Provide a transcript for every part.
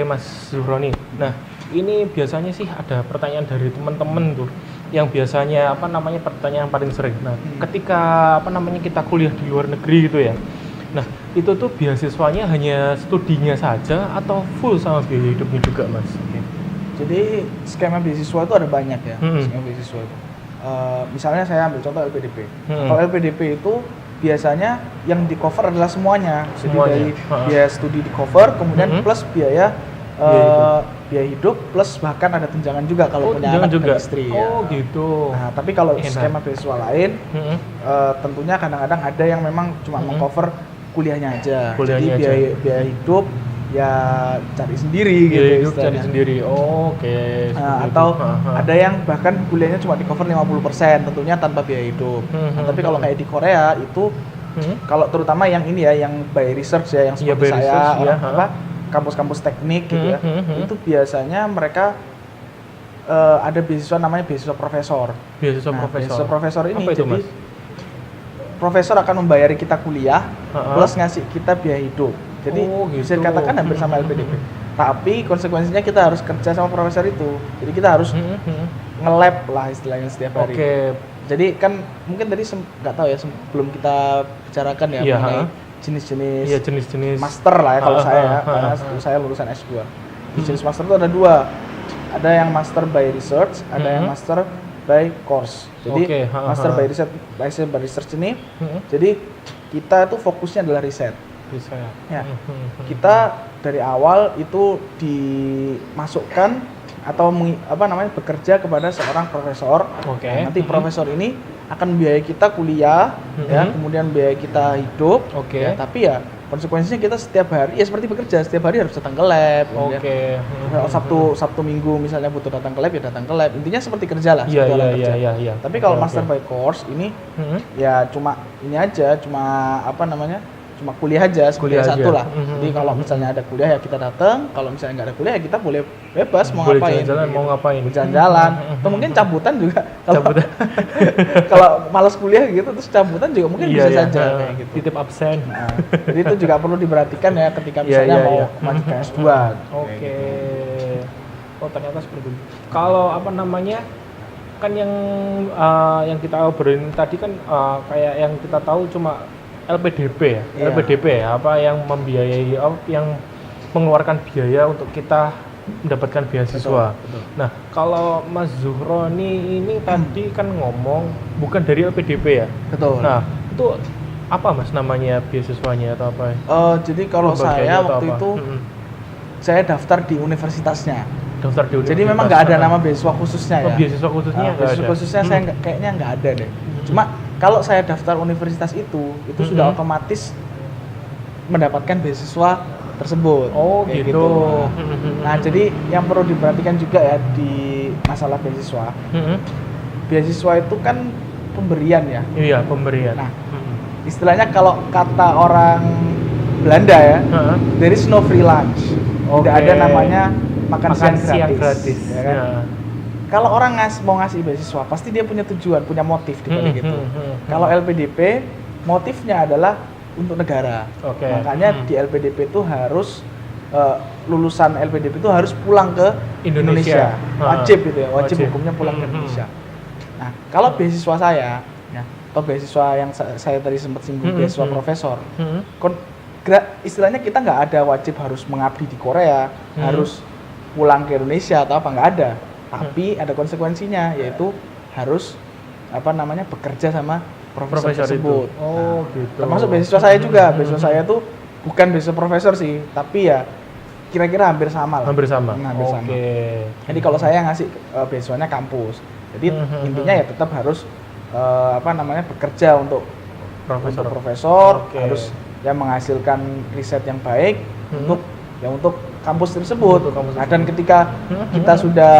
Mas Zuhroni. Nah, ini biasanya sih ada pertanyaan dari teman-teman tuh yang biasanya pertanyaan paling sering. Nah, ketika kita kuliah di luar negeri gitu ya. Nah, itu tuh beasiswanya hanya studinya saja atau full sama biaya hidupnya juga, Mas? Oke. Jadi skema beasiswa itu ada banyak ya. Skema beasiswa itu. Misalnya saya ambil contoh LPDP. Kalau LPDP itu biasanya yang di cover adalah semuanya. Jadi dari biaya studi di cover, kemudian plus biaya hidup, plus bahkan ada tunjangan juga kalau punya anak dan istri. Oh ya. Gitu. Nah, tapi kalau skema beasiswa lain, tentunya kadang-kadang ada yang memang cuma mengcover kuliahnya aja. Jadi biaya hidup ya cari sendiri gitu. Cari sendiri. Oke. Atau ada yang bahkan kuliahnya cuma di cover 50%, tentunya tanpa biaya hidup. Tapi kalau kayak di Korea itu kalau terutama yang ini ya, yang by research ya, yang seperti saya kampus-kampus teknik gitu ya. Itu biasanya mereka ada beasiswa namanya beasiswa profesor. Beasiswa profesor ini apa itu, jadi Mas? Profesor akan membayari kita kuliah plus ngasih kita biaya hidup. Jadi bisa dikatakan hampir sama LPDP. Tapi konsekuensinya kita harus kerja sama profesor itu. Jadi kita harus nge-lab lah istilahnya setiap hari. Jadi kan mungkin tadi nggak tahu ya sebelum kita bicarakan ya mengenai jenis-jenis master lah ya kalau saya ya, karena saya lulusan S2. Jenis master itu ada dua. Ada yang master by research, ada yang master by course. Jadi master by research ini, jadi kita itu fokusnya adalah riset. Ya. Kita dari awal itu dimasukkan atau bekerja kepada seorang profesor. Nanti profesor ini akan membiayai kita kuliah, ya, kemudian biaya kita hidup. Ya, tapi ya konsekuensinya kita setiap hari ya seperti bekerja, setiap hari harus datang ke lab. Sabtu Minggu misalnya butuh datang ke lab ya datang ke lab. Intinya seperti kerja lah. Iya. Tapi kalau master by course ini ya cuma ini aja, cuma kuliah aja, kuliah satu lah. Jadi kalau misalnya ada kuliah ya kita datang, kalau misalnya nggak ada kuliah ya kita boleh bebas mau ngapain. Jalan-jalan. Atau mungkin cabutan juga. Kalau malas kuliah gitu terus cabutan juga mungkin bisa saja kayak gitu. Titip absen. Nah, jadi itu juga perlu diperhatikan ya ketika misalnya mau melanjutkan S2. Oh, ternyata seperti itu. Kalau kan yang kita obrolin tadi kan kayak yang kita tahu cuma LPDP ya, apa yang membiayai, yang mengeluarkan biaya untuk kita mendapatkan beasiswa. Betul. Nah, kalau Mas Zuhroni ini tadi kan ngomong bukan dari LPDP ya? Betul. Nah, itu apa Mas namanya beasiswanya atau apa? Jadi kalau saya waktu itu saya daftar di universitasnya. Jadi memang nggak ada nama beasiswa khususnya ya. Beasiswa khususnya nggak ada. Beasiswa khususnya saya kayaknya nggak ada deh. Cuma kalau saya daftar universitas itu sudah otomatis mendapatkan beasiswa tersebut. Oh gitu. Nah jadi yang perlu diperhatikan juga ya di masalah beasiswa. Beasiswa itu kan pemberian ya. Iya pemberian. Nah istilahnya kalau kata orang Belanda ya, there is no free lunch. Tidak ada namanya makan siang gratis. Ya kan? Kalau orang mau ngasih beasiswa, pasti dia punya tujuan, punya motif di balik itu. Kalau LPDP, motifnya adalah untuk negara. Makanya di LPDP itu harus lulusan LPDP itu harus pulang ke Indonesia. Wajib gitu ya, wajib hukumnya pulang ke Indonesia. Nah, kalau beasiswa saya, atau beasiswa yang saya tadi sempat singgung, beasiswa profesor, istilahnya kita nggak ada wajib harus mengabdi di Korea, harus pulang ke Indonesia atau apa, nggak ada. Tapi ada konsekuensinya, yaitu harus bekerja sama profesor tersebut. Gitu. Termasuk beasiswa saya juga. Beasiswa saya tuh bukan beasiswa profesor sih, tapi ya kira-kira hampir sama lah. Hampir sama. Jadi kalau saya ngasih beasiswanya kampus. Jadi intinya ya tetap harus bekerja untuk profesor, harus yang menghasilkan riset yang baik untuk kampus tersebut. Dan ketika kita sudah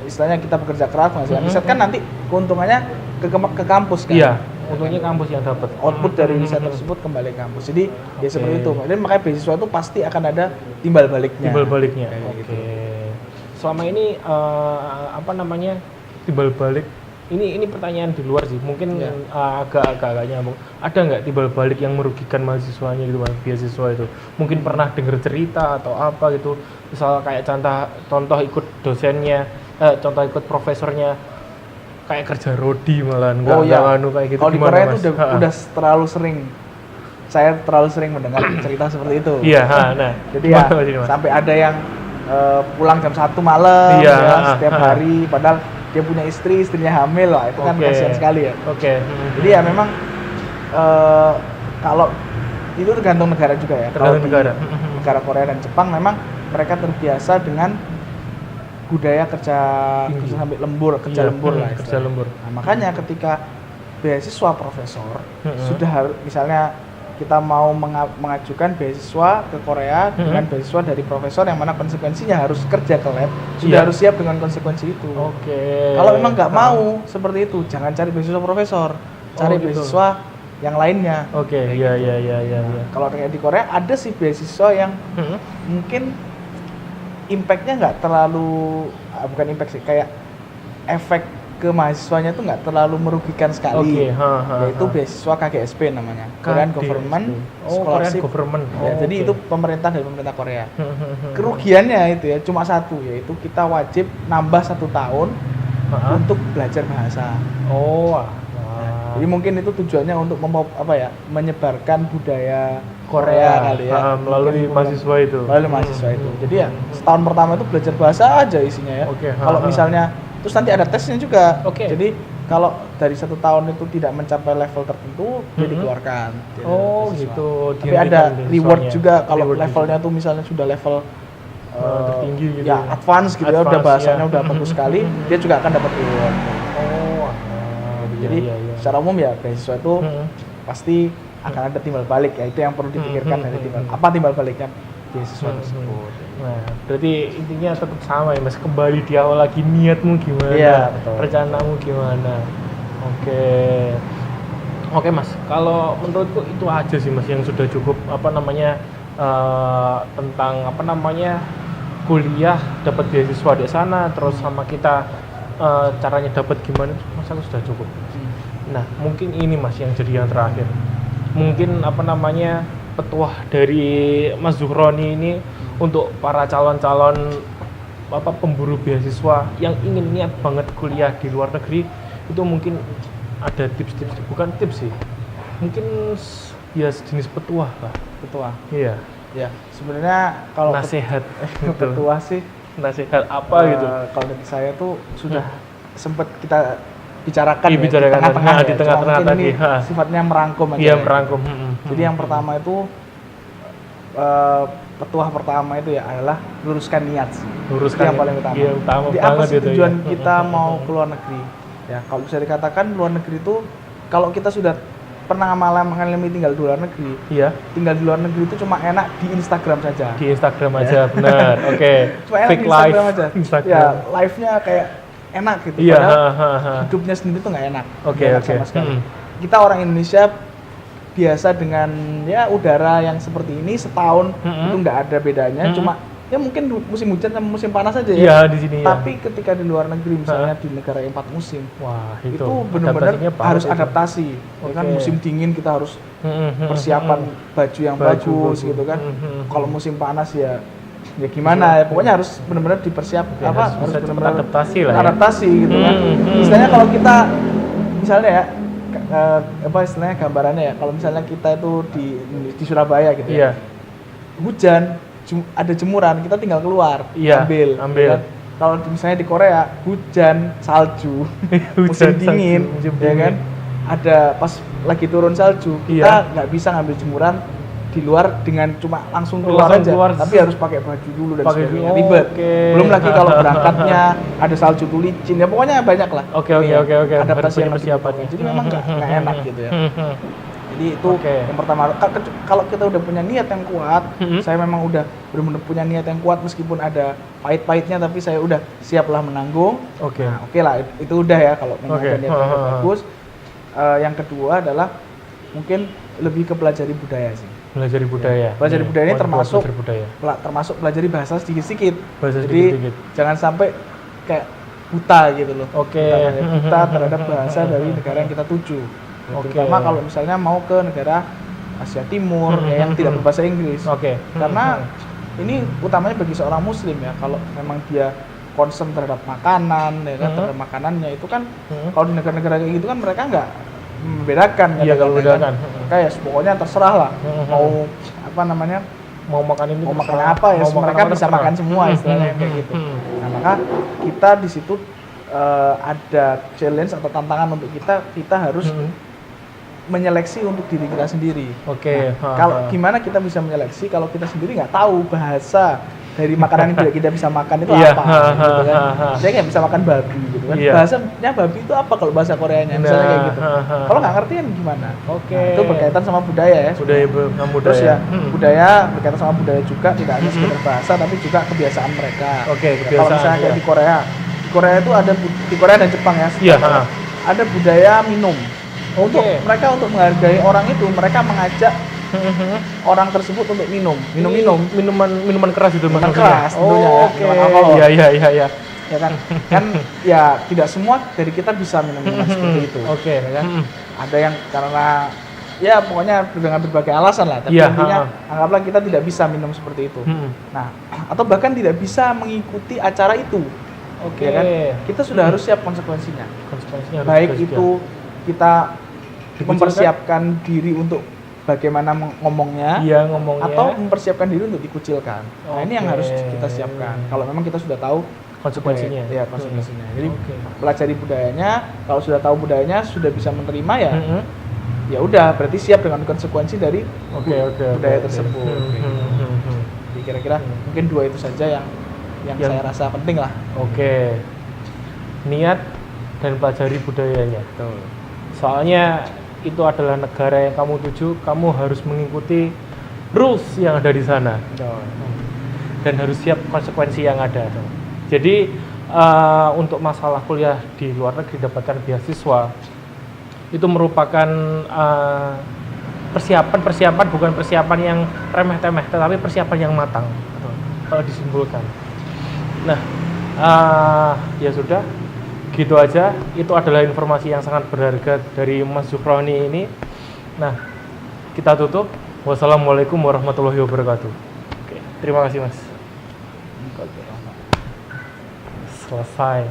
istilahnya kita bekerja keras menghasilkan riset, kan nanti keuntungannya ke kampus kan. Iya, untungnya kampus yang dapat. Output dari riset tersebut kembali ke kampus. Jadi ya seperti itu. Dan makanya beasiswa itu pasti akan ada timbal baliknya. Selama ini timbal balik ini pertanyaan di luar sih, mungkin agak nyambung. Ada nggak timbal balik yang merugikan mahasiswanya gitu, beasiswa itu? Mungkin pernah dengar cerita atau apa gitu, misal kayak contoh ikut dosennya, contoh ikut profesornya kayak kerja rodi malah nggak kayak gitu. Kalau di Korea itu udah terlalu sering. Saya terlalu sering mendengar cerita seperti itu. Iya, nah. Jadi ya sampai ada yang pulang jam 1 malam setiap hari, padahal dia punya istrinya hamil lah, itu kan kasihan sekali ya. Jadi ya memang kalau itu tergantung negara juga ya. Kalau negara Korea dan Jepang memang mereka terbiasa dengan budaya kerja sampai lembur, kerja lembur lah. Kerja lembur. Nah, makanya ketika beasiswa profesor sudah harus, misalnya kita mau mengajukan beasiswa ke Korea dengan beasiswa dari profesor yang mana konsekuensinya harus kerja ke lab, sudah harus siap dengan konsekuensi itu. Kalau memang nggak mau seperti itu, jangan cari beasiswa profesor, cari beasiswa yang lainnya. Kalau kayak di Korea ada sih beasiswa yang mungkin impact-nya nggak terlalu, bukan impact sih, kayak efek ke mahasiswanya tuh nggak terlalu merugikan sekali. Yaitu beasiswa KGSP namanya, Korean Government Scholarship. Jadi itu pemerintah dari pemerintah Korea. Kerugiannya itu ya cuma satu, yaitu kita wajib nambah 1 tahun untuk belajar bahasa. Jadi mungkin itu tujuannya untuk menyebarkan budaya Korea kali ya, melalui mahasiswa itu. Jadi ya setahun pertama itu belajar bahasa aja isinya ya. Kalau misalnya terus nanti ada tesnya juga. Jadi kalau dari 1 tahun itu tidak mencapai level tertentu, dia dikeluarkan. Gitu. Tapi ada reward juga kalau levelnya tuh misalnya sudah level tertinggi gitu. Ya, advance gitu ya, udah bahasanya udah bagus sekali, dia juga akan dapat reward. Jadi secara umum ya beasiswa itu pasti akan ada timbal balik ya, itu yang perlu dipikirkan dari timbal baliknya beasiswa tersebut. Nah, berarti intinya tetap sama ya Mas, kembali di awal lagi, niatmu gimana, rencanamu gimana. Oke Mas, kalau menurutku itu aja sih Mas yang sudah cukup tentang kuliah, dapat beasiswa di sana, terus sama kita caranya dapat gimana, Mas, aku sudah cukup. Nah, mungkin ini Mas yang jadi yang terakhir. Mungkin petuah dari Mas Zuhroni ini untuk para calon-calon pemburu beasiswa yang ingin niat banget kuliah di luar negeri, itu mungkin ada tips-tips, bukan tips sih, mungkin ya sejenis petuah lah. Iya. Ya, sebenarnya kalau nasihat petuah sih, nasihat apa gitu. Kalau dari saya tuh sudah sempat kita bicarakan di tengah-tengah tadi. Sifatnya merangkum aja. Iya, merangkum. Jadi yang pertama itu petuah pertama itu ya adalah luruskan niat sih. Luruskan yang paling utama. Iya, utama. Jadi apa sih tujuan kita mau ke luar negeri? Ya, kalau bisa dikatakan luar negeri itu kalau kita sudah pernah mengalami tinggal di luar negeri. Iya. Tinggal di luar negeri itu cuma enak di Instagram saja. Di Instagram aja, benar. Cuma enak di Instagram aja. Ya, live-nya kayak enak gitu. Padahal hidupnya sendiri tuh nggak enak. Sama sekali. Kita orang Indonesia biasa dengan ya udara yang seperti ini setahun itu nggak ada bedanya, cuma ya mungkin musim hujan sama musim panas aja ya. Iya, di sini. Tapi ketika di luar negeri misalnya di negara yang 4 musim, wah itu benar-benar harus adaptasi. Kan musim dingin kita harus persiapan baju yang bagus gitu kan. Kalau musim panas ya gimana ya, pokoknya harus benar-benar dipersiapkan, harus benar-benar adaptasi lah. Adaptasi gitu kan. Istilahnya kalau kita misalnya ya istilahnya gambarannya ya, kalau misalnya kita itu di Surabaya gitu ya. Hujan, ada jemuran, kita tinggal keluar, ambil. Kan? Kalau misalnya di Korea, hujan, salju, musim dingin, ya kan? Ada pas lagi turun salju, kita nggak bisa ngambil jemuran di luar dengan cuma langsung keluar aja, tapi harus pakai baju dulu dan sebagainya, ribet. Belum lagi kalau berangkatnya ada salju tuh licin, ya pokoknya banyak lah. Adaptasi yang persiapannya. Jadi memang nggak enak gitu ya. Jadi itu yang pertama. Kalau kita udah punya niat yang kuat, saya memang udah benar-benar punya niat yang kuat meskipun ada pahit-pahitnya, tapi saya udah siaplah menanggung. Nah, lah itu udah ya kalau memang ada niat yang bagus. Yang kedua adalah mungkin lebih ke pelajari budaya sih. Pelajari budaya. Pelajari budaya ini termasuk pelajari bahasa sedikit-sedikit. Jadi jangan sampai kayak buta gitu loh. Oke. Buta terhadap bahasa dari negara yang kita tuju. Terutama kalau misalnya mau ke negara Asia Timur ya, yang tidak berbahasa Inggris. Karena ini utamanya bagi seorang muslim ya, kalau memang dia concern terhadap makanan ya kan, terhadap makanannya itu kan kalau di negara-negara kayak gitu kan mereka nggak membedakan ya, kalau membedakan. Kayak pokoknya terserah lah mau apa namanya, mau makan ini mau makan apa ya, mereka bisa makan semua istilahnya kayak gitu. Nah, maka kita di situ ada challenge atau tantangan untuk kita harus menyeleksi untuk diri kita sendiri. Nah, kalau gimana kita bisa menyeleksi kalau kita sendiri nggak tahu bahasa dari makanan yang tidak kita bisa makan itu apa, gitu kan? Saya nggak bisa makan babi, gitu kan? Bahasanya babi itu apa kalau bahasa Koreanya, misalnya kayak gitu. Kalau nggak ngerti kan gimana? Nah, itu berkaitan sama budaya ya. Budaya. Terus ya budaya berkaitan sama budaya juga, tidak hanya sekedar bahasa tapi juga kebiasaan mereka. Kalau misalnya kayak di Korea itu ada di Korea dan Jepang ya. Ada budaya minum. Mereka untuk menghargai orang itu, mereka mengajak orang tersebut untuk minuman keras itu minuman keras tentunya minuman alkohol. Iya. Ya kan ya tidak semua dari kita bisa minum seperti itu. Ya kan? Ada yang karena ya pokoknya dengan berbagai alasan lah, tapi intinya anggaplah kita tidak bisa minum seperti itu. Nah, atau bahkan tidak bisa mengikuti acara itu. Ya kan? Kita sudah harus siap konsekuensinya. Baik itu kita mempersiapkan diri untuk bagaimana ngomongnya, atau mempersiapkan diri untuk dikucilkan. Nah, ini yang harus kita siapkan. Kalau memang kita sudah tahu konsekuensinya. Ya, konsekuensinya. Jadi pelajari budayanya, kalau sudah tahu budayanya, sudah bisa menerima ya. Ya udah, berarti siap dengan konsekuensi dari budaya tersebut. Jadi kira-kira mungkin 2 itu saja yang saya rasa penting lah. Niat dan pelajari budayanya. Soalnya itu adalah negara yang kamu tuju, kamu harus mengikuti rules yang ada di sana. Dan harus siap konsekuensi yang ada. Jadi untuk masalah kuliah di luar negeri dapatkan beasiswa itu merupakan persiapan bukan persiapan yang remeh-temeh, tetapi persiapan yang matang. Kalau disimpulkan. Nah, ya sudah, gitu aja. Itu adalah informasi yang sangat berharga dari Mas Zuhroni ini. Nah, kita tutup. Wassalamualaikum warahmatullahi wabarakatuh. Terima kasih Mas. Selesai.